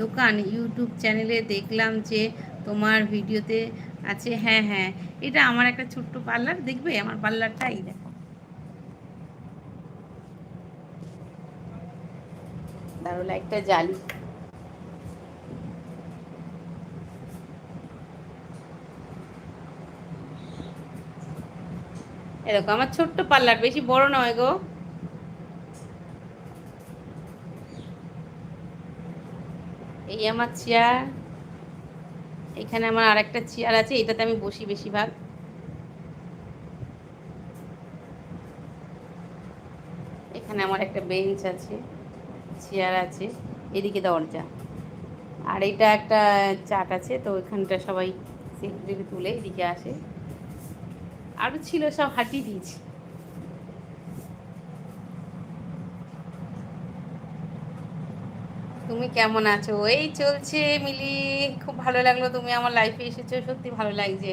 দোকান ইউটিউব চ্যানেলে দেখলাম যে তোমার ভিডিওতে আছে। হ্যাঁ হ্যাঁ, এটা আমার একটা ছোট্ট পার্লার, দেখবে আমার পার্লারটা, এই দেখো। দারুণ একটা জালি। এরকম আমার ছোট্ট পার্লার, বেশি বড় নয় গো। এই আমার চেয়ার, এখানে আমার আরেকটা চেয়ার আছে, এটাতে আমি বসি বেশিরভাগ। এখানে আমার একটা বেঞ্চ আছে, চেয়ার আছে, এদিকে দরজা। আর এটা একটা চাট আছে, তো এখানটা সবাই সেলফি তুলে এদিকে আসে। আরও ছিল, সব হাঁটিয়ে দিয়েছি। তুমি কেমন আছো? এই চলছে মিলি। খুব ভালো লাগলো তুমি আমার লাইফে এসেছো, সত্যি ভালো লাগছে।